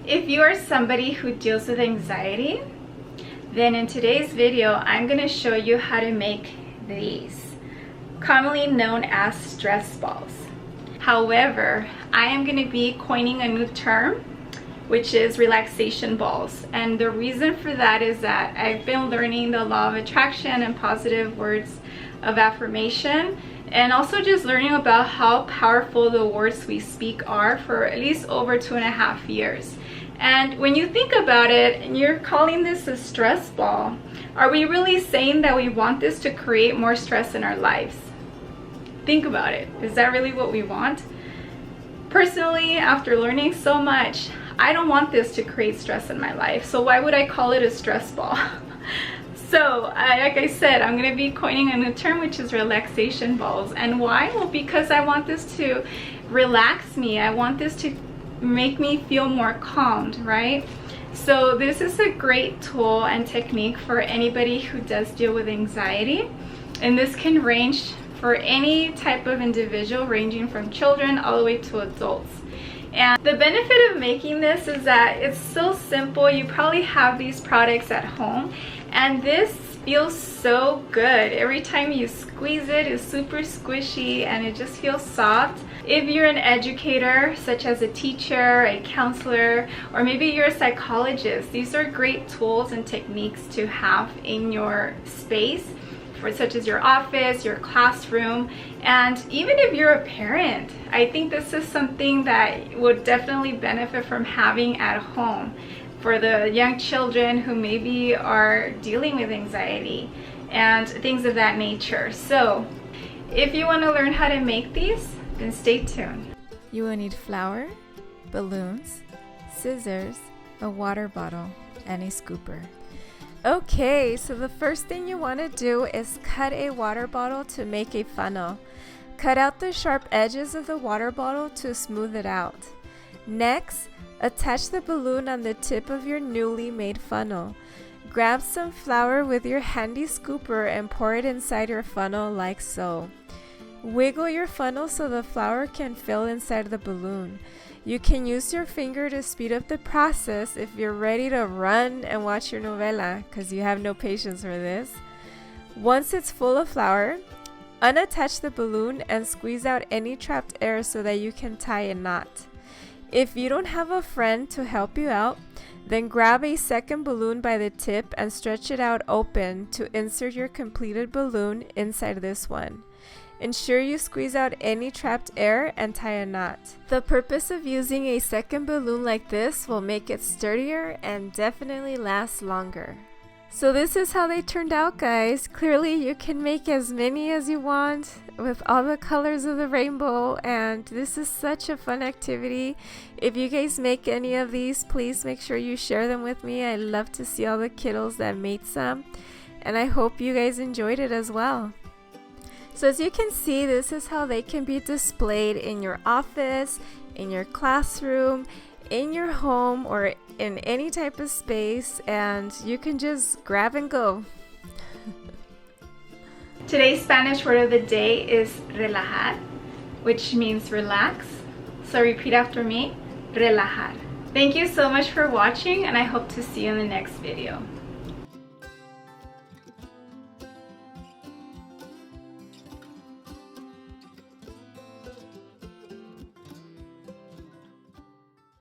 If you are somebody who deals with anxiety, then in today's video, I'm going to show you how to make these, commonly known as stress balls. However, I am going to be coining a new term, which is relaxation balls. And the reason for that is that I've been learning the law of attraction and positive words of affirmation, and also just learning about how powerful the words we speak are for at least over 2.5 years. And when you think about it, and you're calling this a stress ball, are we really saying that we want this to create more stress in our lives? Think about it. Is that really what we want? Personally, after learning so much, I don't want this to create stress in my life. So why would I call it a stress ball? So, like I said, I'm going to be coining a new term, which is relaxation balls. And why? Well, because I want this to relax me. I want this to make me feel more calmed, right? So this is a great tool and technique for anybody who does deal with anxiety. And this can range for any type of individual, ranging from children all the way to adults. And the benefit of making this is that it's so simple. You probably have these products at home, and this feels so good. Every time you squeeze it, it's super squishy and it just feels soft. If you're an educator, such as a teacher, a counselor, or maybe you're a psychologist, these are great tools and techniques to have in your space, such as your office, your classroom. And even if you're a parent, I think this is something that would definitely benefit from having at home for the young children who maybe are dealing with anxiety and things of that nature. So if you want to learn how to make these, then stay tuned. You will need flour, balloons, scissors, a water bottle, and a scooper. Okay, so the first thing you want to do is cut a water bottle to make a funnel. Cut out the sharp edges of the water bottle to smooth it out. Next, attach the balloon on the tip of your newly made funnel. Grab some flour with your handy scooper and pour it inside your funnel like so. Wiggle your funnel so the flour can fill inside the balloon. You can use your finger to speed up the process if you're ready to run and watch your novela, because you have no patience for this. Once it's full of flour, unattach the balloon and squeeze out any trapped air so that you can tie a knot. If you don't have a friend to help you out, then grab a second balloon by the tip and stretch it out open to insert your completed balloon inside this one. Ensure you squeeze out any trapped air and tie a knot. The purpose of using a second balloon like this will make it sturdier and definitely last longer. So this is how they turned out, guys. Clearly you can make as many as you want with all the colors of the rainbow, and this is such a fun activity. If you guys make any of these, please make sure you share them with me. I love to see all the kiddos that made some, and I hope you guys enjoyed it as well. So as you can see, this is how they can be displayed in your office, in your classroom, in your home, or in any type of space, and you can just grab and go. Today's Spanish word of the day is relajar, which means relax. So repeat after me, relajar. Thank you so much for watching, and I hope to see you in the next video.